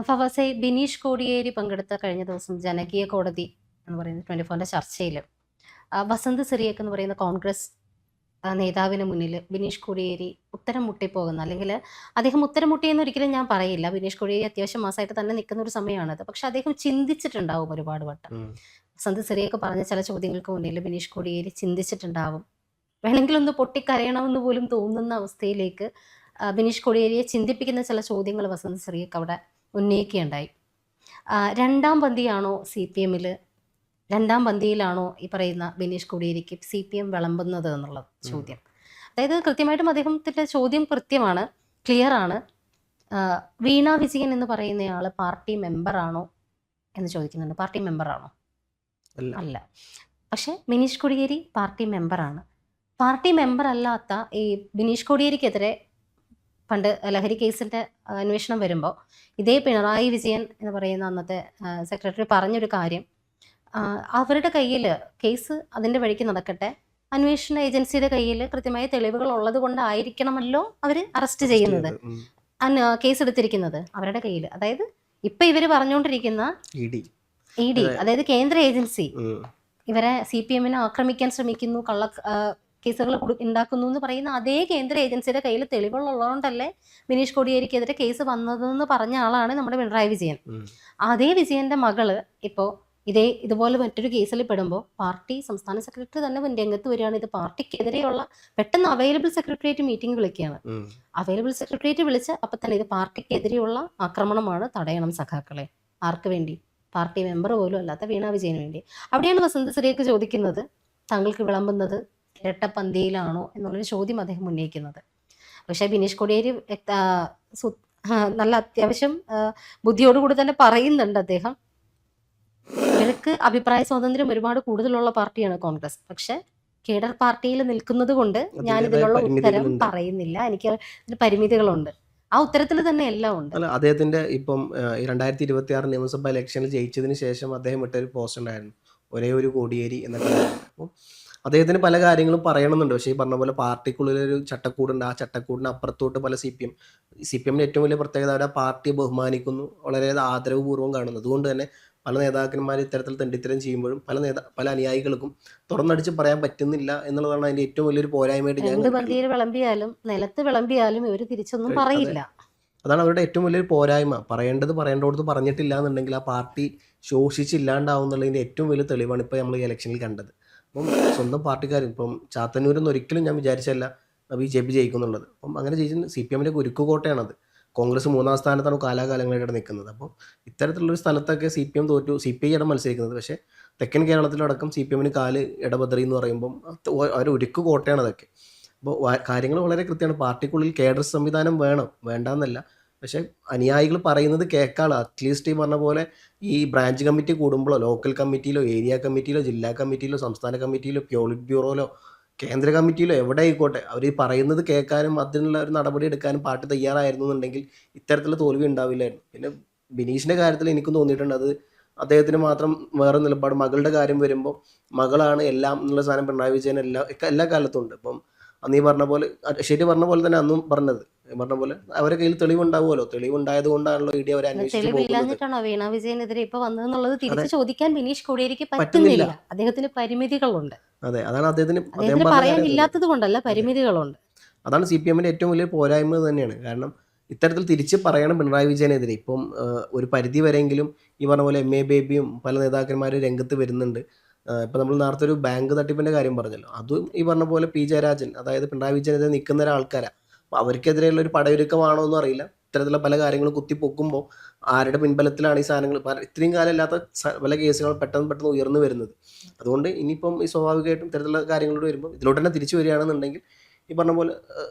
ഫവാസെ, ബിനീഷ് കോടിയേരി പങ്കെടുത്ത കഴിഞ്ഞ ദിവസം ജനകീയ കോടതി എന്ന് പറയുന്ന 24ന്റെ ചർച്ചയിൽ വസന്ത് സിറിയക് എന്ന് പറയുന്ന കോൺഗ്രസ് നേതാവിന് മുന്നിൽ ബിനീഷ് കോടിയേരി ഉത്തരം മുട്ടിപ്പോകുന്ന, അല്ലെങ്കിൽ അദ്ദേഹം ഉത്തരം മുട്ടിയെന്ന് ഒരിക്കലും ഞാൻ പറയില്ല. ബിനീഷ് കോടിയേരി അത്യാവശ്യം മാസമായിട്ട് തന്നെ നിൽക്കുന്ന ഒരു സമയമാണത്. പക്ഷെ അദ്ദേഹം ചിന്തിച്ചിട്ടുണ്ടാവും ഒരുപാട് വട്ടം. ഉം. വസന്ത് സിറിയക് പറഞ്ഞ ചില ചോദ്യങ്ങൾക്ക് മുന്നിൽ ബിനീഷ് കോടിയേരി ചിന്തിച്ചിട്ടുണ്ടാവും. വേണമെങ്കിൽ ഒന്ന് പൊട്ടിക്കരയണമെന്ന് പോലും തോന്നുന്ന അവസ്ഥയിലേക്ക് ബിനീഷ് കോടിയേരിയെ ചിന്തിപ്പിക്കുന്ന ചില ചോദ്യങ്ങൾ വസന്ത് സിറിയക് അവിടെ ഉന്നയിക്കുകയുണ്ടായി. രണ്ടാം പന്തിയാണോ സി പി എമ്മിൽ, രണ്ടാം പന്തിയിലാണോ ഈ പറയുന്ന ബിനീഷ് കോടിയേരിക്ക് സി പി എം വിളമ്പുന്നത് എന്നുള്ള ചോദ്യം. അതായത് കൃത്യമായിട്ടും അദ്ദേഹത്തിൻ്റെ ചോദ്യം കൃത്യമാണ്, ക്ലിയർ ആണ്. വീണ വിജയൻ എന്ന് പറയുന്നയാൾ പാർട്ടി മെമ്പറാണോ എന്ന് ചോദിക്കുന്നുണ്ട്. പാർട്ടി മെമ്പറാണോ? അല്ല. പക്ഷെ ബിനീഷ് കോടിയേരി പാർട്ടി മെമ്പറാണ്. പാർട്ടി മെമ്പർ അല്ലാത്ത ഈ ബിനീഷ് കോടിയേരിക്കെതിരെ പണ്ട് ലഹരി കേസിൻ്റെ അന്വേഷണം വരുമ്പോൾ ഇതേ പിണറായി വിജയൻ എന്ന് പറയുന്ന അന്നത്തെ സെക്രട്ടറി പറഞ്ഞൊരു കാര്യം, അവരുടെ കയ്യിൽ കേസ് അതിൻ്റെ വഴിക്ക് നടക്കട്ടെ, അന്വേഷണ ഏജൻസിയുടെ കയ്യിൽ കൃത്യമായ തെളിവുകൾ ഉള്ളത് കൊണ്ടായിരിക്കണമല്ലോ അവർ അറസ്റ്റ് ചെയ്യുന്നത്, കേസ് എടുത്തിരിക്കുന്നത് അവരുടെ കയ്യിൽ. അതായത് ഇപ്പം ഇവർ പറഞ്ഞുകൊണ്ടിരിക്കുന്ന ഇ ഡി, അതായത് കേന്ദ്ര ഏജൻസി ഇവരെ സി പി എമ്മിനെ ആക്രമിക്കാൻ ശ്രമിക്കുന്നു, കേസുകൾ ഉണ്ടാക്കുന്നു എന്ന് പറയുന്ന അതേ കേന്ദ്ര ഏജൻസിയുടെ കയ്യിൽ തെളിവുകളുള്ളതുകൊണ്ടല്ലേ ബിനീഷ് കോടിയേരിക്കെതിരെ കേസ് വന്നതെന്ന് പറഞ്ഞ ആളാണ് നമ്മുടെ പിണറായി വിജയൻ. അതേ വിജയന്റെ മകള് ഇപ്പോൾ ഇതുപോലെ മറ്റൊരു കേസിൽ പെടുമ്പോൾ പാർട്ടി സംസ്ഥാന സെക്രട്ടറി തന്നെ രംഗത്ത് വരികയാണ്. ഇത് പാർട്ടിക്കെതിരെയുള്ള, പെട്ടെന്ന് അവൈലബിൾ സെക്രട്ടേറിയറ്റ് മീറ്റിംഗ് വിളിക്കുകയാണ്. അവൈലബിൾ സെക്രട്ടേറിയറ്റ് വിളിച്ച് അപ്പം തന്നെ ഇത് പാർട്ടിക്കെതിരെയുള്ള ആക്രമണമാണ്, തടയണം സഖാക്കളെ. ആർക്ക് വേണ്ടി? പാർട്ടി മെമ്പർ പോലും അല്ലാത്ത വീണ വിജയന് വേണ്ടി. അവിടെയാണ് വസന്ത് സിറിയക് ചോദിക്കുന്നത്, താങ്കൾക്ക് വിളമ്പുന്നത് ഇരട്ടപ്പന്തിയിലാണോ എന്നുള്ളൊരു ചോദ്യം അദ്ദേഹം ഉന്നയിക്കുന്നത്. പക്ഷേ ബിനീഷ് കോടിയേരി നല്ല അത്യാവശ്യം ബുദ്ധിയോടുകൂടി തന്നെ പറയുന്നുണ്ട് അദ്ദേഹം, ഇവർക്ക് അഭിപ്രായ സ്വാതന്ത്ര്യം ഒരുപാട് കൂടുതലുള്ള പാർട്ടിയാണ് കോൺഗ്രസ്. പക്ഷെ കേഡർ പാർട്ടിയിൽ നിൽക്കുന്നത് കൊണ്ട് ഞാൻ ഇതിനുള്ള ഉത്തരം പറയുന്നില്ല, എനിക്ക് പരിമിതികളുണ്ട്. ആ ഉത്തരത്തിൽ തന്നെ എല്ലാം ഉണ്ട്. അല്ല, അദ്ദേഹത്തിന്റെ ഇപ്പം 2026 നിയമസഭാ ഇലക്ഷനിൽ ജയിച്ചതിന് ശേഷം അദ്ദേഹം ഇട്ടൊരു പോസ്റ്റ് ഉണ്ടായിരുന്നു, ഒരേ ഒരു കോടിയേരി എന്നൊക്കെ. അപ്പം അദ്ദേഹത്തിന് പല കാര്യങ്ങളും പറയണമെന്നുണ്ട്. പക്ഷേ ഈ പറഞ്ഞ പോലെ പാർട്ടിക്കുള്ളിലൊരു ചട്ടക്കൂടുണ്ട്. ആ ചട്ടക്കൂടിന് അപ്പുറത്തോട്ട് പല സി പി എമ്മിന് ഏറ്റവും വലിയ പ്രത്യേകത അവരുടെ പാർട്ടിയെ ബഹുമാനിക്കുന്നു, വളരെ ആദരവുപൂർവ്വം കാണുന്നു. അതുകൊണ്ട് തന്നെ പല നേതാക്കന്മാർ ഇത്തരത്തിൽ തെണ്ടിത്തരം ചെയ്യുമ്പോഴും പല അനുയായികൾക്കും തുറന്നടിച്ച് പറയാൻ പറ്റുന്നില്ല എന്നുള്ളതാണ് അതിന്റെ ഏറ്റവും വലിയൊരു പോരായ്മയായിട്ട് ഞാൻ വിളമ്പിയാലും നിലത്ത് വിളമ്പിയാലും ഇവർ തിരിച്ചൊന്നും പറയില്ല. അതാണ് അവരുടെ ഏറ്റവും വലിയൊരു പോരായ്മ. പറയേണ്ടടുത്ത് പറഞ്ഞിട്ടില്ല എന്നുണ്ടെങ്കിൽ ആ പാർട്ടി ശോഷിച്ചില്ലാണ്ടാവുന്നുള്ളതിൻ്റെ ഏറ്റവും വലിയ തെളിവാണ് ഇപ്പോൾ നമ്മൾ ഈ ഇലക്ഷനിൽ കണ്ടത്. അപ്പം സ്വന്തം പാർട്ടിക്കാർ, ഇപ്പം ചാത്തന്നൂരെന്ന് ഒരിക്കലും ഞാൻ വിചാരിച്ചല്ല BJP ജയിക്കുന്നുള്ളത്. അപ്പം അങ്ങനെ ജയിച്ച സി പി എമ്മിൻ്റെ കുരുക്കുകോട്ടയാണത്. കോൺഗ്രസ് 3ാം സ്ഥാനത്താണ് കാലാകാലങ്ങളായിട്ട് നിൽക്കുന്നത്. അപ്പോൾ ഇത്തരത്തിലുള്ളൊരു സ്ഥലത്തൊക്കെ സി പി എം തോറ്റു, CPI ആണ് മത്സരിക്കുന്നത്. പക്ഷേ തെക്കൻ കേരളത്തിലടക്കം സി പി എമ്മിന് കാല് ഇടപെടറി എന്ന് പറയുമ്പം അവർ ഒരുക്കു കോട്ടയാണ് അതൊക്കെ. അപ്പോൾ കാര്യങ്ങൾ വളരെ കൃത്യമാണ്. പാർട്ടിക്കുള്ളിൽ കേഡർ സംവിധാനം വേണ്ടെന്നല്ല, പക്ഷേ അനുയായികൾ പറയുന്നത് കേൾക്കാളോ. അറ്റ്ലീസ്റ്റ് ഈ പറഞ്ഞ പോലെ ഈ ബ്രാഞ്ച് കമ്മിറ്റി കൂടുമ്പോഴോ, ലോക്കൽ കമ്മിറ്റിയിലോ, ഏരിയ കമ്മിറ്റിയിലോ, ജില്ലാ കമ്മിറ്റിയിലോ, സംസ്ഥാന കമ്മിറ്റിയിലോ, പോളിറ്റ് ബ്യൂറോയിലോ, കേന്ദ്ര കമ്മിറ്റിയിലോ എവിടെ ആയിക്കോട്ടെ, അവർ ഈ പറയുന്നത് കേൾക്കാനും അതിനുള്ള ഒരു നടപടി എടുക്കാനും പാർട്ടി തയ്യാറായിരുന്നു എന്നുണ്ടെങ്കിൽ ഇത്തരത്തിലുള്ള തോൽവി ഉണ്ടാവില്ലായിരുന്നു. പിന്നെ ബിനീഷിൻ്റെ കാര്യത്തിൽ എനിക്കും തോന്നിയിട്ടുണ്ട്, അത് അദ്ദേഹത്തിന് മാത്രം വേറെ നിലപാട്. മകളുടെ കാര്യം വരുമ്പോൾ മകളാണ് എല്ലാം എന്നുള്ള സാധനം പിണറായി വിജയൻ എല്ലാ കാലത്തും ഉണ്ട്. ഇപ്പം അന്ന് ഈ പറഞ്ഞ പോലെ, ശരി പറഞ്ഞ പോലെ തന്നെ അന്നും പറഞ്ഞത്, പറഞ്ഞ പോലെ അവരുടെ കയ്യിൽ തെളിവുണ്ടാവുമല്ലോ. തെളിവുണ്ടായത് കൊണ്ടാണല്ലോ ഇടി അവരെ അന്വേഷിച്ചു പോകുന്നത്. വീണ വിജയനെതിരെ ഇപ്പൊ വന്നതെന്നുള്ളത് തിരിച്ചു ചോദിക്കാൻ ബിനീഷ് കോടിയേരിക്ക് പറ്റുന്നില്ല. അദ്ദേഹത്തിന് പരിമിതികളുണ്ട്. അതെ, അതാണ് അദ്ദേഹത്തിന് പറയാനില്ലാത്തത് കൊണ്ടല്ല, പരിമിതികളുണ്ട്. അതാണ് സി പി എമ്മിന്റെ ഏറ്റവും വലിയ പോരായ്മ തന്നെയാണ്. കാരണം ഇത്തരത്തിൽ തിരിച്ച് പറയണം പിണറായി വിജയനെതിരെ. ഇപ്പം ഒരു പരിധി വരെയെങ്കിലും ഈ പറഞ്ഞ പോലെ MA ബേബിയും പല നേതാക്കന്മാരും രംഗത്ത് വരുന്നുണ്ട്. ഇപ്പം നമ്മൾ നേരത്തെ ഒരു ബാങ്ക് തട്ടിപ്പിന്റെ കാര്യം പറഞ്ഞല്ലോ, അതും ഈ പറഞ്ഞ പോലെ P ജയരാജൻ, അതായത് പിണറായി വിജയനെതിരെ നിൽക്കുന്ന ഒരാൾക്കാരാണ്. അപ്പോൾ അവർക്കെതിരെയുള്ള ഒരു പടയൊരുക്കമാണോ എന്ന് അറിയില്ല. ഇത്തരത്തിലുള്ള പല കാര്യങ്ങളും കുത്തിപ്പൊക്കുമ്പോൾ ആരുടെ പിൻബലത്തിലാണ് ഈ സാധനങ്ങൾ, ഇത്രയും കാലം ഇല്ലാത്ത പല കേസുകൾ പെട്ടെന്ന് ഉയർന്നു വരുന്നത്. അതുകൊണ്ട് ഇനിയിപ്പം ഈ സ്വാഭാവികമായിട്ടും ഇത്തരത്തിലുള്ള കാര്യങ്ങളോട് വരുമ്പോൾ ഇതിലോട്ട് തന്നെ തിരിച്ചു വരികയാണെന്നുണ്ടെങ്കിൽ ഈ പറഞ്ഞ പോലെ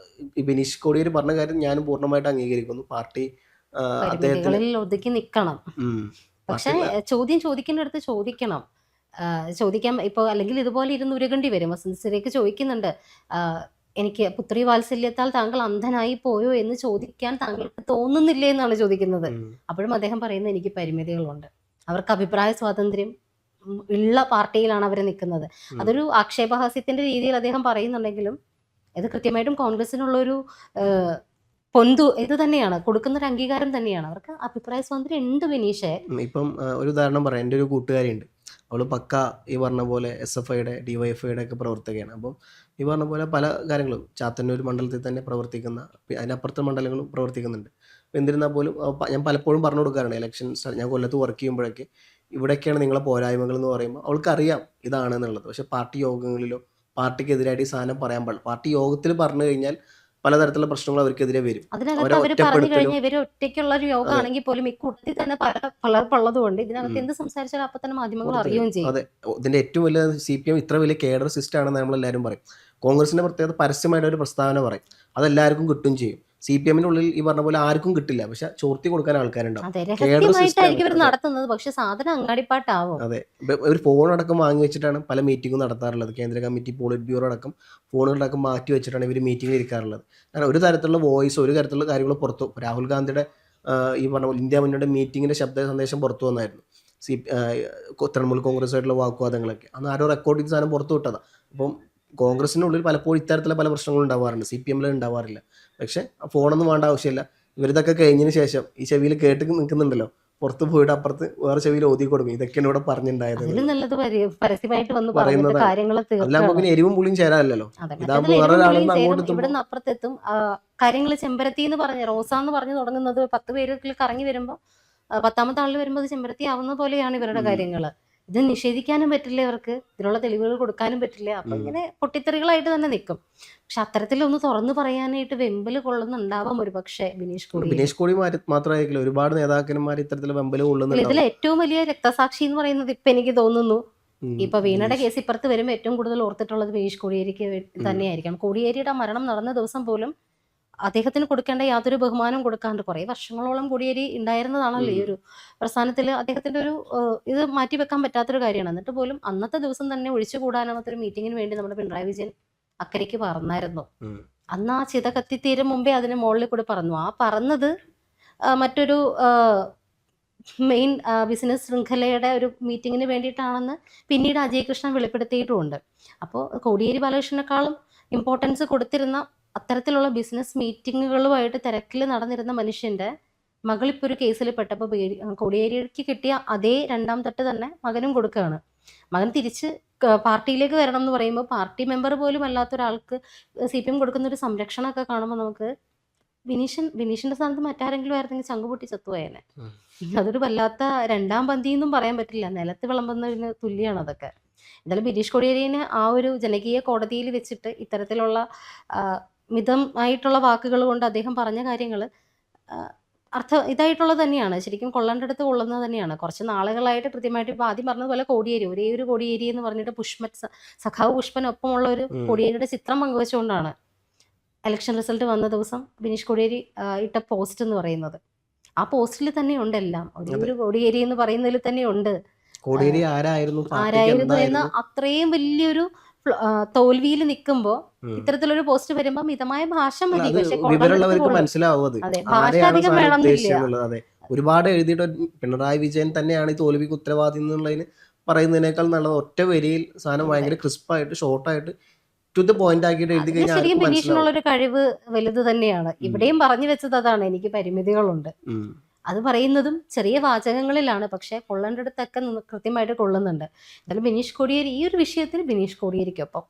ഈ ബിനീഷ് കോടിയേരി പറഞ്ഞ കാര്യം ഞാനും പൂർണ്ണമായിട്ട് അംഗീകരിക്കുന്നു. പാർട്ടി അദ്ദേഹത്തിന് ഒതുക്കി നിൽക്കണം. പക്ഷെ ചോദ്യം ചോദിക്കേണ്ടടുത്ത് ചോദിക്കാൻ ഇപ്പോൾ, അല്ലെങ്കിൽ ഇതുപോലെ ഇരുന്ന് ഉരുകേണ്ടി വരും. വസന്ത് സിറിയക് ചോദിക്കുന്നുണ്ട്, എനിക്ക് പുത്രി വാത്സല്യത്താൽ താങ്കൾ അന്ധനായി പോയോ എന്ന് ചോദിക്കാൻ താങ്കൾക്ക് തോന്നുന്നില്ലേ എന്നാണ് ചോദിക്കുന്നത്. അപ്പോഴും അദ്ദേഹം പറയുന്നത്, എനിക്ക് പരിമിതികളുണ്ട്, അവർക്ക് അഭിപ്രായ സ്വാതന്ത്ര്യം ഉള്ള പാർട്ടിയിലാണ് അവർ നിൽക്കുന്നത്. അതൊരു ആക്ഷേപഹാസ്യത്തിന്റെ രീതിയിൽ അദ്ദേഹം പറയുന്നുണ്ടെങ്കിലും ഇത് കൃത്യമായിട്ടും കോൺഗ്രസിനുള്ളൊരു ഇത് തന്നെയാണ് കൊടുക്കുന്ന ഒരു അംഗീകാരം തന്നെയാണ്. അവർക്ക് അഭിപ്രായ സ്വാതന്ത്ര്യം ഉണ്ട് ബിനീഷേ. ഇപ്പം ഒരു ഉദാഹരണം പറയാം. എൻ്റെ ഒരു കൂട്ടുകാരിയുണ്ട്. അവൾ പക്ക ഈ പറഞ്ഞ പോലെ SFIയുടെ DYFIയുടെ ഒക്കെ പ്രവർത്തകയാണ്. അപ്പം ഈ പറഞ്ഞ പോലെ പല കാര്യങ്ങളും ചാത്തന്നൂർ മണ്ഡലത്തിൽ തന്നെ പ്രവർത്തിക്കുന്ന, അതിനപ്പുറത്തെ മണ്ഡലങ്ങളും പ്രവർത്തിക്കുന്നുണ്ട്. അപ്പോൾ എന്നിരുന്നാൽ പോലും ഞാൻ പലപ്പോഴും പറഞ്ഞു കൊടുക്കാറുണ്ട്, ഇലക്ഷൻ ഞാൻ കൊല്ലത്ത് വർക്ക് ചെയ്യുമ്പോഴൊക്കെ ഇവിടെയൊക്കെയാണ് നിങ്ങളെ പോരായ്മകൾ എന്ന് പറയുമ്പോൾ അവൾക്കറിയാം ഇതാണെന്നുള്ളത്. പക്ഷേ പാർട്ടി യോഗങ്ങളിലോ പാർട്ടിക്കെതിരായിട്ട് ഈ സാധനം പറയാൻ പാടില്ല. പാർട്ടി യോഗത്തിൽ പറഞ്ഞു കഴിഞ്ഞാൽ പലതരത്തിലുള്ള പ്രശ്നങ്ങൾ അവർക്കെതിരെ വരും. അതിനകത്ത് അവരെ അവർ പറഞ്ഞു ഒറ്റപ്പെടുത്തലും കഴിഞ്ഞാൽ ഇവര് ഒറ്റയ്ക്കുള്ള ഒരു യോഗം ആണെങ്കിൽ പോലും ഈ കൂട്ടത്തിൽ തന്നെ പലർപ്പുള്ളത് കൊണ്ട് ഇതിനകത്ത് എന്ത് സംസാരിച്ചാലും അപ്പൊ തന്നെ മാധ്യമങ്ങൾ അറിയുകയും ചെയ്യും. അതെ, ഇതിന്റെ ഏറ്റവും വലിയ CPM ഇത്ര വലിയ കേഡർ സിസ്റ്റം ആണെന്ന് നമ്മളെല്ലാവരും പറയും. കോൺഗ്രസിന്റെ പ്രത്യേകത പരസ്യമായിട്ട് ഒരു പ്രസ്താവന പറയും, അതെല്ലാവർക്കും കിട്ടും ചെയ്യും. CPMന്റെ ഉള്ളിൽ ഈ പറഞ്ഞ പോലെ ആർക്കും കിട്ടില്ല, പക്ഷെ ചോർത്തി കൊടുക്കാൻ ആൾക്കാരുണ്ടാവും. അതെ, കേഡർ രഹസ്യമായിട്ടായിരിക്കും ഇവർ സിസ്റ്റം. നടത്തുന്നത്, പക്ഷെ സാധനം അങ്ങാടിപ്പാട്ടാവും. അതെ, ഒരു ഫോൺ അടക്കം വാങ്ങി വെച്ചിട്ടാണ് പല മീറ്റിംഗും നടത്താറുള്ളത്. കേന്ദ്ര കമ്മിറ്റി, പോളിറ്റ് ബ്യൂറോ അടക്കം ഫോണുകളടക്കം മാറ്റി വെച്ചിട്ടാണ് ഇവർ മീറ്റിംഗിൽ ഇരിക്കാറുള്ളത്. കാരണം ഒരു തരത്തിലുള്ള വോയിസ്, ഒരു തരത്തിലുള്ള കാര്യങ്ങൾ പുറത്തു. രാഹുൽ ഗാന്ധിയുടെ ഈ പറഞ്ഞ പോലെ ഇന്ത്യ മുന്നണിയുടെ മീറ്റിങ്ങിന്റെ ശബ്ദ സന്ദേശം പുറത്തു വന്നായിരുന്നു. തൃണമൂൽ കോൺഗ്രസുമായിട്ടുള്ള വാഗ്വാദങ്ങളൊക്കെ അന്ന് ആരോ റെക്കോർഡ് ചെയ്ത സാധനം പുറത്തു വിട്ടതാണ്. അപ്പം കോൺഗ്രസിനുള്ളിൽ പലപ്പോഴും ഇത്തരത്തിലുള്ള പല പ്രശ്നങ്ങളും ഉണ്ടാവാറുണ്ട്, CPMൽ ഉണ്ടാവാറില്ല. പക്ഷെ ഫോണൊന്നും വേണ്ട ആവശ്യമില്ല. ഇവരിതൊക്കെ കഴിഞ്ഞതിന് ശേഷം ഈ ചെവിയിൽ കേട്ട് നിൽക്കുന്നുണ്ടല്ലോ, പുറത്ത് പോയിട്ട് അപ്പുറത്ത് വേറെ ചെവിയിൽ ഓതി കൊടുക്കും, ഇതൊക്കെയാണ് ഇവിടെ പറഞ്ഞിട്ടുണ്ടായത് അതിലും നല്ലത് പരസ്യമായിട്ട് വന്ന് പറഞ്ഞിട്ട് പറയുന്നതാണ്. കാര്യങ്ങൾ അല്ലാകുമ്പോ തീർക്കുകയാണ്. പിന്നെ എരിവും പുളിയും ചേരാറില്ലല്ലോ. അതെ, ഇതാകുമ്പോൾ മറ്റേതിൽ എരിവും വേറൊരാളെന്ന് പുളിയും അങ്ങോട്ട് ചേരും. എത്തുമ്പോൾ ഇവിടുന്ന് അപ്പുറത്തെത്തും. കാര്യങ്ങൾ ചെമ്പരത്തി എന്ന് പറഞ്ഞ്, റോസ എന്ന് പറഞ്ഞ് തുടങ്ങുന്നത് 10 പേരിൽ കറങ്ങി വരുമ്പോൾ 10ാമത്തെ ആളിൽ വരുമ്പോൾ അത് ചെമ്പരത്തി ആവുന്ന പോലെയാണ് ഇവരുടെ കാര്യങ്ങൾ. ഇത് നിഷേധിക്കാനും പറ്റില്ല, ഇവർക്ക് ഇതിനുള്ള തെളിവുകൾ കൊടുക്കാനും പറ്റില്ല. അപ്പൊ ഇങ്ങനെ പൊട്ടിത്തെറികളായിട്ട് തന്നെ നിൽക്കും. പക്ഷെ അത്തരത്തിലൊന്ന് തുറന്നു പറയാനായിട്ട് വെമ്പല് കൊള്ളുന്നുണ്ടാവാം ഒരു പക്ഷേ ബിനീഷ് കോടിയേരി. ബിനീഷ് കോടി മാത്രമായിരിക്കില്ല, ഒരുപാട് നേതാക്കന്മാർ ഇത്തരത്തിൽ വെമ്പല് ഇതിൽ കൊള്ളുന്നുണ്ടാവും. ഏറ്റവും വലിയ രക്തസാക്ഷി എന്ന് പറയുന്നത് ഇപ്പൊ എനിക്ക് തോന്നുന്നു, ഇപ്പൊ വീണയുടെ കേസ് ഇപ്പുറത്ത് വരുമ്പോൾ ഏറ്റവും കൂടുതൽ ഓർത്തിട്ടുള്ളത് ബിനീഷ് കോടിയേരിക്ക് തന്നെയായിരിക്കാം. കോടിയേരിയുടെ മരണം നടന്ന ദിവസം പോലും അദ്ദേഹത്തിന് കൊടുക്കേണ്ട യാതൊരു ബഹുമാനവും കൊടുക്കാണ്ട് കുറേ വർഷങ്ങളോളം കോടിയേരി ഉണ്ടായിരുന്നതാണല്ലോ ഈ ഒരു പ്രസ്ഥാനത്തിൽ. അദ്ദേഹത്തിന്റെ ഒരു ഇത് മാറ്റിവെക്കാൻ പറ്റാത്തൊരു കാര്യമാണ്. എന്നിട്ട് പോലും അന്നത്തെ ദിവസം തന്നെ ഒഴിച്ചുകൂടാനാവാത്തൊരു മീറ്റിങ്ങിന് വേണ്ടി നമ്മുടെ പിണറായി വിജയൻ അക്കരയ്ക്ക് പറന്നായിരുന്നു. അന്ന് ആ ചിത കത്തിത്തീരും മുമ്പേ അതിന് മുകളിൽ കൂടെ പറന്നു. ആ പറന്നത് മറ്റൊരു മെയിൻ ബിസിനസ് ശൃംഖലയുടെ ഒരു മീറ്റിങ്ങിന് വേണ്ടിയിട്ടാണെന്ന് പിന്നീട് അജയ് കൃഷ്ണൻ വെളിപ്പെടുത്തിയിട്ടുമുണ്ട്. അപ്പോൾ കോടിയേരി ബാലകൃഷ്ണനേക്കാളും ഇമ്പോർട്ടൻസ് കൊടുത്തിരുന്ന അത്തരത്തിലുള്ള ബിസിനസ് മീറ്റിങ്ങുകളുമായിട്ട് തിരക്കിൽ നടന്നിരുന്ന മനുഷ്യൻ്റെ മകളിപ്പോൾ ഒരു കേസിൽ പെട്ടപ്പോൾ കോടിയേരിക്ക് കിട്ടിയ അതേ 2ാം തട്ട് തന്നെ മകനും കൊടുക്കുകയാണ്. മകൻ തിരിച്ച് പാർട്ടിയിലേക്ക് വരണം എന്ന് പറയുമ്പോൾ പാർട്ടി മെമ്പർ പോലും അല്ലാത്ത ഒരാൾക്ക് CPM കൊടുക്കുന്ന ഒരു സംരക്ഷണമൊക്കെ കാണുമ്പോൾ നമുക്ക് ബിനീഷിന്റെ സ്ഥാനത്ത് മറ്റാരെങ്കിലും ആയിരുന്നെങ്കിൽ ചങ്കുപൊട്ടി ചത്തുപോയേനെ. അതൊരു വല്ലാത്ത 2ാം പന്തി എന്നും പറയാൻ പറ്റില്ല, നിലത്ത് വിളമ്പുന്നതിന് തുല്യമാണ് അതൊക്കെ. എന്തായാലും ബിനീഷ് കോടിയേരിനെ ആ ഒരു ജനകീയ കോടതിയിൽ വെച്ചിട്ട് ഇത്തരത്തിലുള്ള മിതമായിട്ടുള്ള വാക്കുകൾ കൊണ്ട് അദ്ദേഹം പറഞ്ഞ കാര്യങ്ങൾ ഇതായിട്ടുള്ളത് തന്നെയാണ്. ശരിക്കും കൊള്ളേണ്ടടുത്ത് കൊള്ളുന്നത് തന്നെയാണ്. കുറച്ച് നാളുകളായിട്ട് കൃത്യമായിട്ട് ഇപ്പോൾ ആദ്യം പറഞ്ഞതുപോലെ കോടിയേരി, ഒരേ ഒരു കോടിയേരി എന്ന് പറഞ്ഞിട്ട് സഖാവ് പുഷ്പനൊപ്പമുള്ള ഒരു കോടിയേരിയുടെ ചിത്രം പങ്കുവെച്ചുകൊണ്ടാണ് ഇലക്ഷൻ റിസൾട്ട് വന്ന ദിവസം ബിനീഷ് കോടിയേരി ഇട്ട പോസ്റ്റ് എന്ന് പറയുന്നത്. ആ പോസ്റ്റിൽ തന്നെ ഉണ്ട് എല്ലാം. ഒരു കോടിയേരി എന്ന് പറയുന്നതിൽ തന്നെ ഉണ്ട് കോടിയേരി ആരായിരുന്നു എന്ന്. അത്രയും വലിയൊരു തോൽവിയിൽ നിൽക്കുമ്പോൾ ഇത്തരത്തിലൊരു പോസ്റ്റ് വരുമ്പോൾ മിതമായ ഭാഷ മതി. വിവരമുള്ളവർക്ക് മനസ്സിലാവും അത് ഭാഷ അധികം വേണമെന്നില്ല. അതെ, ഒരുപാട് എഴുതിയിട്ട് പിണറായി വിജയൻ തന്നെയാണ് ഈ തോൽവിക്ക് ഉത്തരവാദി എന്നുള്ളതിന് പറയുന്നതിനേക്കാൾ നല്ലത് ഒറ്റ വരിയിൽ സാധനം ഭയങ്കര ക്രിസ്പായിട്ട് ഷോർട്ടായിട്ട് ടു ദ പോയിന്റ് ആക്കിയിട്ട് എഴുതി കഴിഞ്ഞാൽ ശരിക്കും ബിനീഷിനുള്ള ഒരു കഴിവ് വലുത് തന്നെയാണ്. ഇവിടെയും പറഞ്ഞു വെച്ചത് അതാണ്, എനിക്ക് പരിമിതികളുണ്ട്. അത് പറയുന്നതും ചെറിയ വാചകങ്ങളിലാണ്, പക്ഷെ കൊള്ളേണ്ടടുത്തൊക്കെ കൃത്യമായിട്ട് കൊള്ളുന്നുണ്ട്. എന്തായാലും ബിനീഷ് കോടിയേരി ഈ ഒരു വിഷയത്തിൽ ബിനീഷ് കോടിയേരിക്കൊപ്പം